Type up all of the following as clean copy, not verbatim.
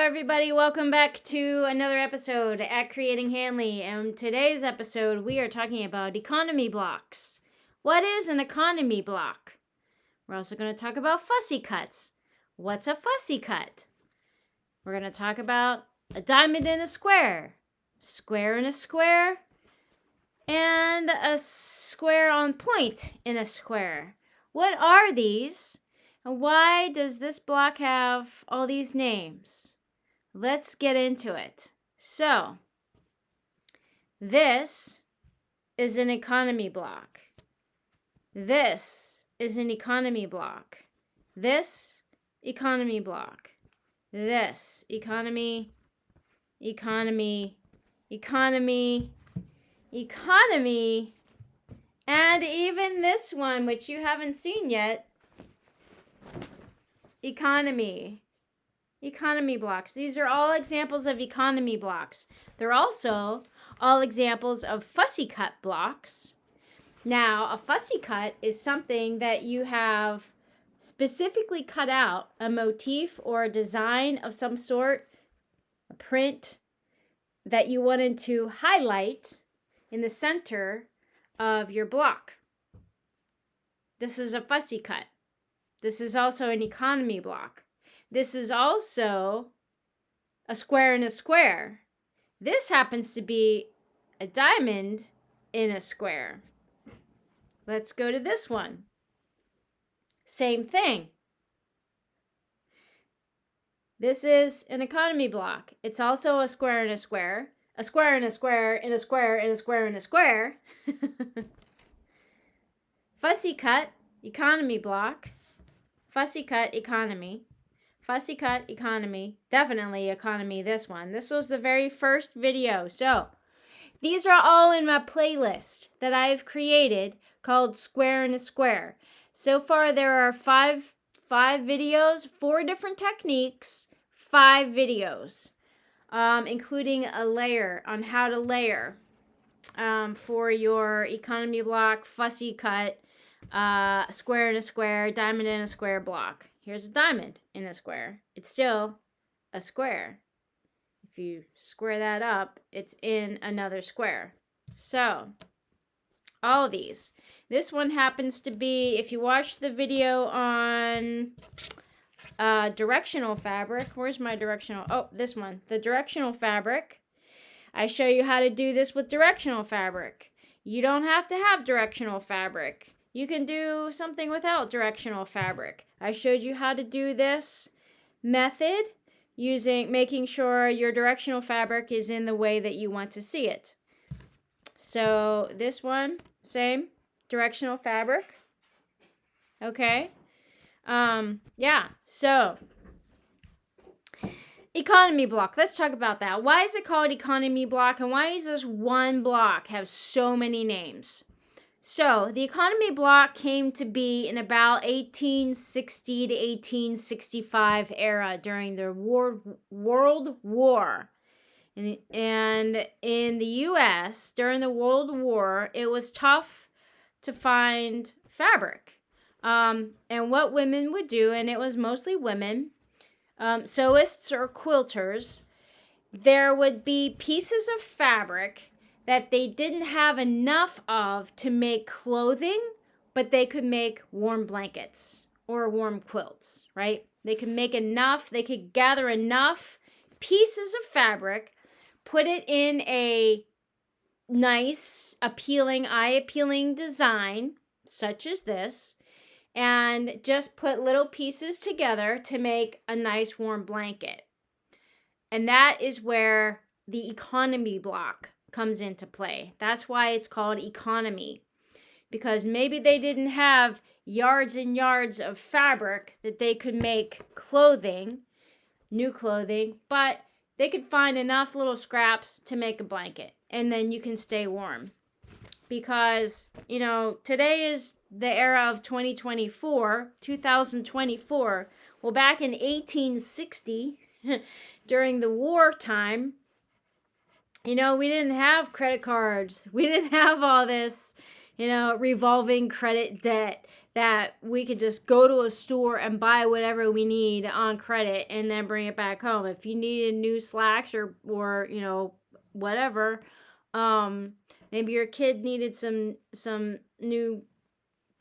everybody. Welcome back to another episode at Creating Hanley. And today's episode, we are talking about economy blocks. What is an economy block? We're also going to talk about fussy cuts. What's a fussy cut? We're going to talk about a diamond in a square in a square, and a square on point in a square. What are these? And why does this block have all these names? Let's get into it. So, this is an economy block. This is an economy block. This economy block. This economy, economy, economy, economy, and even this one, which you haven't seen yet, economy. Economy blocks. These are all examples of economy blocks. They're also all examples of fussy cut blocks. Now, a fussy cut is something that you have specifically cut out, a motif or a design of some sort, a print that you wanted to highlight in the center of your block. This is a fussy cut. This is also an economy block. This is also a square in a square. This happens to be a diamond in a square. Let's go to this one. Same thing. This is an economy block. It's also a square in a square. A square in a square in a square in a square in a square. Fussy cut, economy block. Fussy cut, economy. Fussy cut, economy. Definitely economy, this one. This was the very first video. So, these are all in my playlist that I've created called Square in a Square. So far, there are five videos, 4 different techniques, 5 videos, including a layer on how to layer for your economy block, fussy cut, square in a square, diamond in a square block. Here's a diamond in a square. It's still a square. If you square that up, it's in another square. So, all of these. This one happens to be, if you watch the video on directional fabric. Where's my directional? Oh, this one. The directional fabric. I show you how to do this with directional fabric. You don't have to have directional fabric. You can do something without directional fabric. I showed you how to do this method making sure your directional fabric is in the way that you want to see it. So this one, same, directional fabric. Okay. So economy block. Let's talk about that. Why is it called economy block, and why does this one block have so many names? So, the economy block came to be in about 1860 to 1865 era during the World War. And in the U.S., during the World War, it was tough to find fabric. And what women would do, and it was mostly women, sewists or quilters, there would be pieces of fabric that they didn't have enough of to make clothing, but they could make warm blankets or warm quilts, right? They could make enough, they could gather enough pieces of fabric, put it in a nice, eye-appealing design, such as this, and just put little pieces together to make a nice warm blanket. And that is where the economy block comes into play. That's why it's called economy, because maybe they didn't have yards and yards of fabric that they could make clothing, new clothing, but they could find enough little scraps to make a blanket, and then you can stay warm. Because, today is the era of 2024. Well, back in 1860, during the wartime, we didn't have credit cards. We didn't have all this, revolving credit debt that we could just go to a store and buy whatever we need on credit and then bring it back home. If you needed new slacks or whatever, maybe your kid needed some new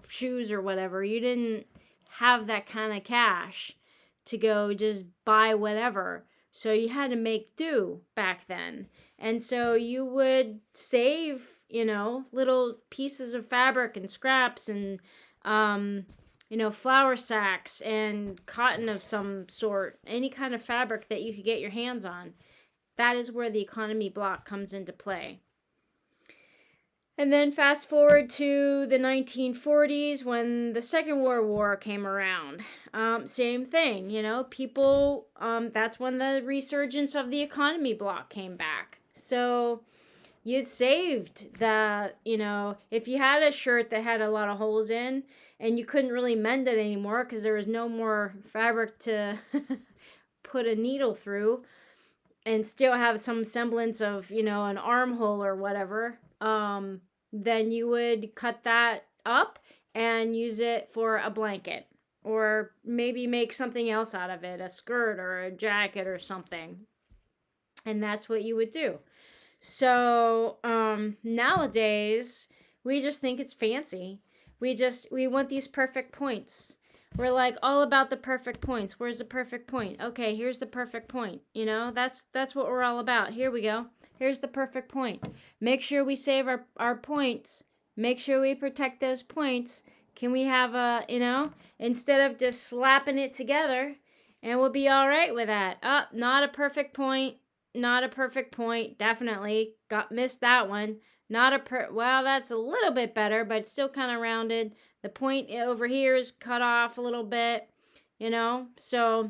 shoes or whatever, you didn't have that kind of cash to go just buy whatever. So you had to make do back then. And so you would save, little pieces of fabric and scraps and, flour sacks and cotton of some sort, any kind of fabric that you could get your hands on. That is where the economy block comes into play. And then fast forward to the 1940s when the Second World War came around. Same thing, people, that's when the resurgence of the economy block came back. So you'd saved if you had a shirt that had a lot of holes in and you couldn't really mend it anymore because there was no more fabric to put a needle through and still have some semblance of, an armhole or whatever, then you would cut that up and use it for a blanket or maybe make something else out of it, a skirt or a jacket or something. And that's what you would do. So nowadays, we just think it's fancy. We want these perfect points. We're like all about the perfect points. Where's the perfect point? Okay, here's the perfect point. That's what we're all about. Here we go. Here's the perfect point. Make sure we save our points. Make sure we protect those points. Can we have instead of just slapping it together, and we'll be all right with that. Not a perfect point. Not a perfect point. Definitely missed that one. Well, that's a little bit better, but it's still kind of rounded. The point over here is cut off a little bit, So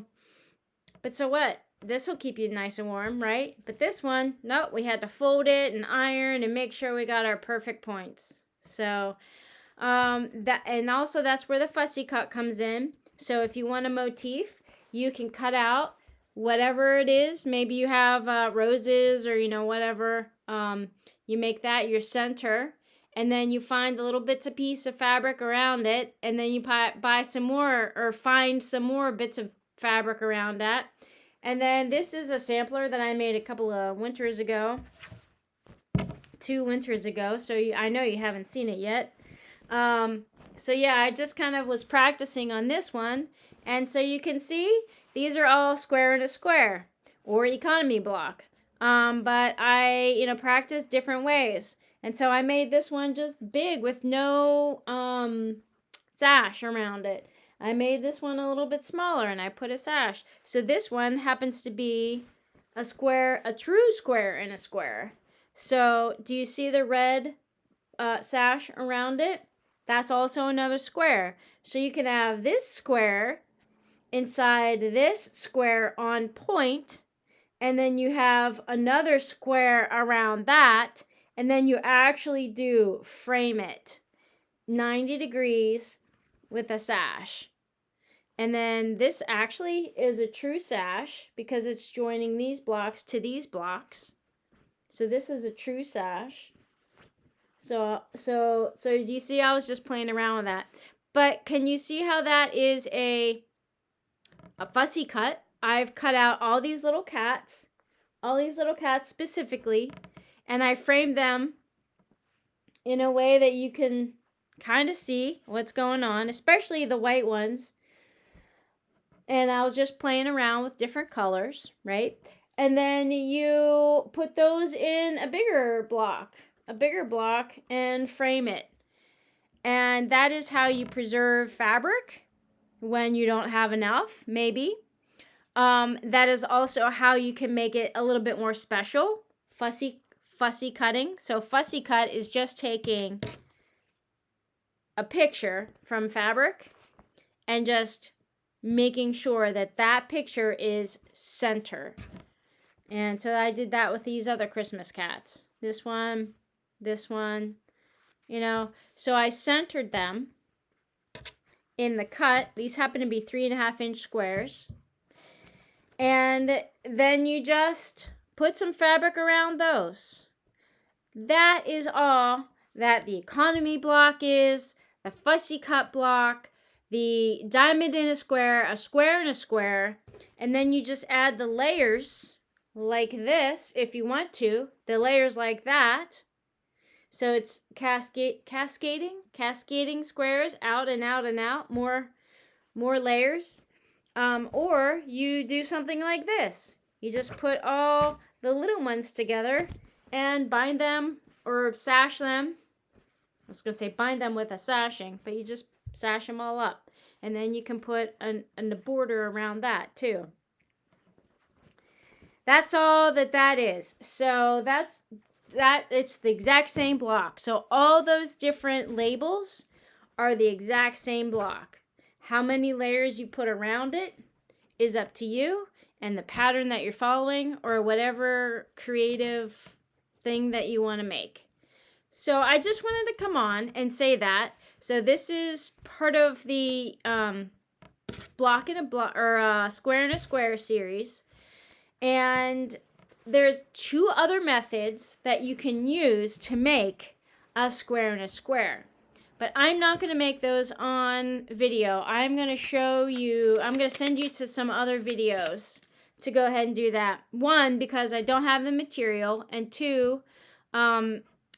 what? This will keep you nice and warm, right? But this one, nope, we had to fold it and iron and make sure we got our perfect points. So, that's where the fussy cut comes in. So if you want a motif, you can cut out whatever it is. Maybe you have roses or, whatever. You make that your center. And then you find the little bits of piece of fabric around it. And then you buy some more or find some more bits of fabric around that. And then this is a sampler that I made a couple of winters ago. 2 winters ago. So I know you haven't seen it yet. I just kind of was practicing on this one. And so you can see these are all square in a square or economy block. But I, practiced different ways. And so I made this one just big with no sash around it. I made this one a little bit smaller and I put a sash. So this one happens to be a true square in a square. So do you see the red sash around it? That's also another square. So you can have this square inside this square on point, and then you have another square around that, and then you actually do frame it 90 degrees with a sash. And then this actually is a true sash because it's joining these blocks to these blocks. So this is a true sash. So do you see I was just playing around with that? But can you see how that is a fussy cut? I've cut out all these little cats specifically, and I framed them in a way that you can kind of see what's going on, especially the white ones. And I was just playing around with different colors, right? And then you put those in a bigger block and frame it. And that is how you preserve fabric when you don't have enough, maybe. That is also how you can make it a little bit more special, fussy cutting. So fussy cut is just taking a picture from fabric and just making sure that that picture is center. And so I did that with these other Christmas cats. This one, So I centered them in the cut. These happen to be 3.5-inch squares. And then you just put some fabric around those. That is all that the economy block is. the fussy cut block, the diamond in a square and a square, and then you just add the layers like this if you want to, the layers like that. So it's cascading squares out and out and out, more layers. Or you do something like this. You just put all the little ones together and bind them or sash them. I was going to say bind them with a sashing, but you just sash them all up. And then you can put a border around that too. That's all that is. So it's the exact same block. So all those different labels are the exact same block. How many layers you put around it is up to you and the pattern that you're following or whatever creative thing that you want to make. So I just wanted to come on and say that. So this is part of the block in a block or square in a square series. And there's 2 other methods that you can use to make a square in a square. But I'm not going to make those on video. I'm going to show you, I'm going to send you to some other videos to go ahead and do that. 1, because I don't have the material. And 2,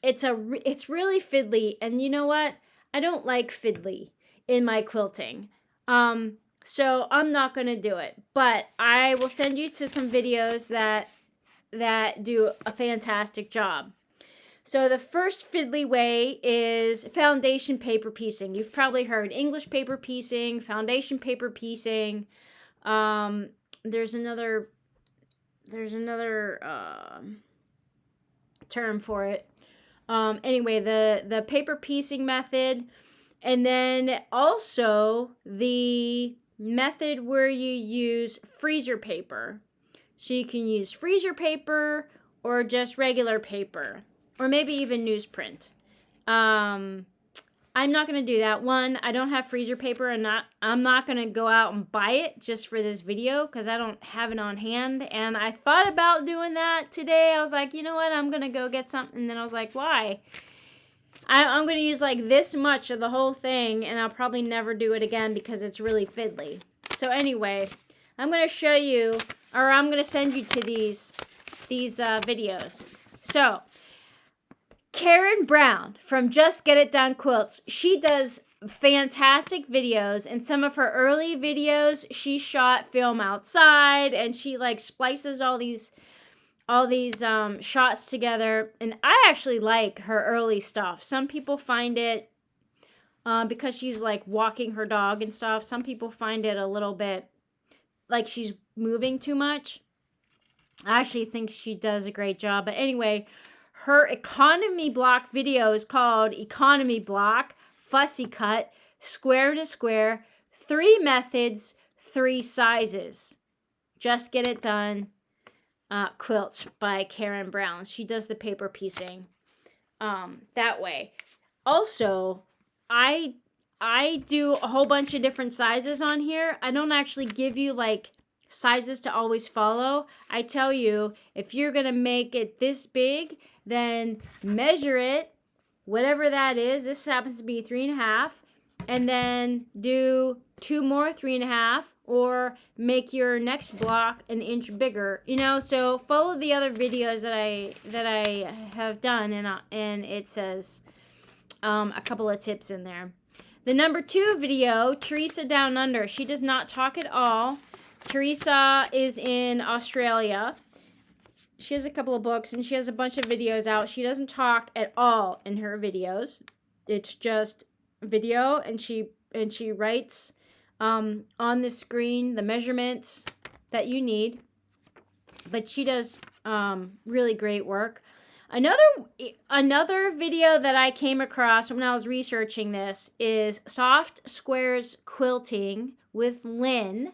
it's really fiddly. And you know what? I don't like fiddly in my quilting. So I'm not going to do it. But I will send you to some videos that do a fantastic job. So the first fiddly way is foundation paper piecing. You've probably heard English paper piecing, foundation paper piecing. There's another term for it. Anyway, the paper piecing method, and then also the method where you use freezer paper. So you can use freezer paper or just regular paper, or maybe even newsprint. I'm not going to do that. 1, I don't have freezer paper, and I'm not going to go out and buy it just for this video because I don't have it on hand. And I thought about doing that today. I was like, you know what? I'm going to go get something. And then I was like, why? I'm going to use like this much of the whole thing, and I'll probably never do it again because it's really fiddly. So anyway, I'm going to show you, or I'm going to send you to these videos. So Karen Brown from Just Get It Done Quilts, she does fantastic videos. In some of her early videos, she shot film outside, and she like splices all these shots together. And I actually like her early stuff. Some people find it because she's like walking her dog and stuff. Some people find it a little bit like she's moving too much. I actually think she does a great job. But anyway, her economy block video is called Economy Block, Fussy Cut, Square to Square, 3 methods, 3 sizes. Just Get It Done Quilts by Karen Brown. She does the paper piecing that way. Also, I do a whole bunch of different sizes on here. I don't actually give you like sizes to always follow. I tell you, if you're going to make it this big, then measure it, whatever that is. This happens to be 3.5, and then do 2 more 3.5, or make your next block an inch bigger. You know, so follow the other videos that I have done, and it says a couple of tips in there. The number 2 video, Teresa Down Under, she does not talk at all. Teresa is in Australia. She has a couple of books, and she has a bunch of videos out. She doesn't talk at all in her videos. It's just video, and she writes on the screen the measurements that you need. But she does really great work. Another video that I came across when I was researching this is Soft Squares Quilting with Lynn,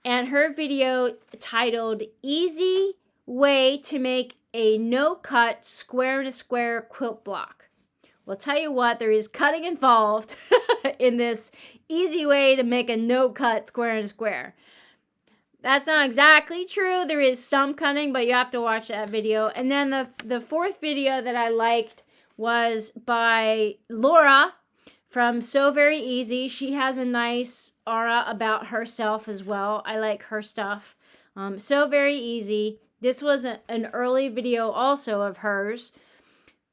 and her video titled Easy Way to Make a No-Cut Square in a Square Quilt Block. Well, tell you what, there is cutting involved in this easy way to make a no-cut square in a square. That's not exactly true. There is some cutting, but you have to watch that video. And then the 4th video that I liked was by Laura from So Very Easy. She has a nice aura about herself as well. I like her stuff. So Very Easy. This was an early video also of hers.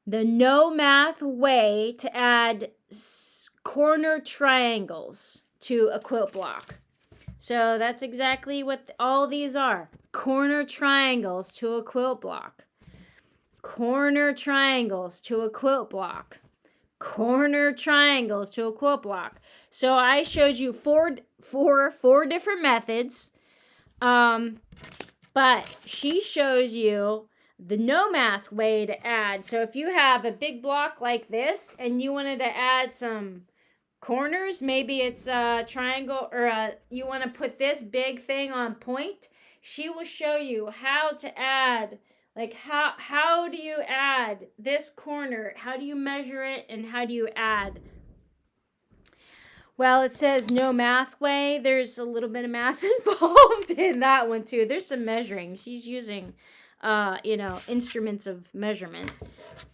The no math way to add corner triangles to a quilt block. So that's exactly what all these are. Corner triangles to a quilt block. Corner triangles to a quilt block. Corner triangles to a quilt block. So I showed you four different methods. But she shows you the no math way to add. So if you have a big block like this and you wanted to add some corners, maybe it's a triangle, or you want to put this big thing on point, she will show you how to add, like how do you add this corner, how do you measure it, and how do you add. Well, it says no math way. There's a little bit of math involved in that one too. There's some measuring. She's using instruments of measurement.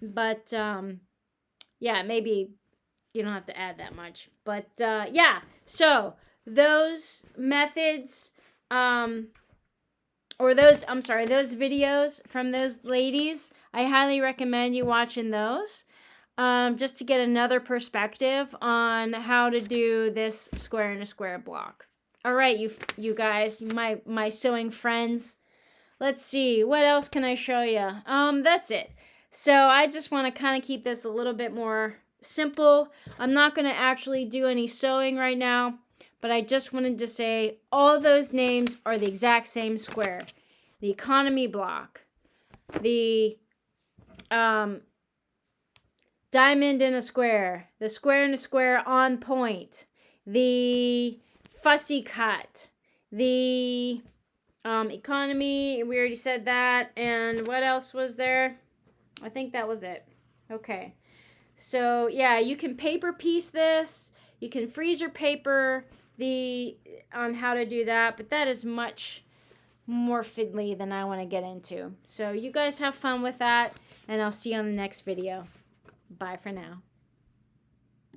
But yeah, maybe you don't have to add that much. But yeah, so those methods those videos from those ladies, I highly recommend you watching those. Just to get another perspective on how to do this square in a square block. All right, you guys, my sewing friends. Let's see, what else can I show you? That's it. So I just want to kind of keep this a little bit more simple. I'm not going to actually do any sewing right now, but I just wanted to say all those names are the exact same square. The economy block, the diamond in a square, the square in a square on point, the fussy cut, the economy, we already said that, and what else was there? I think that was it. Okay, so yeah, you can paper piece this, you can freeze your paper on how to do that, but that is much more fiddly than I want to get into. So you guys have fun with that, and I'll see you on the next video. Bye for now.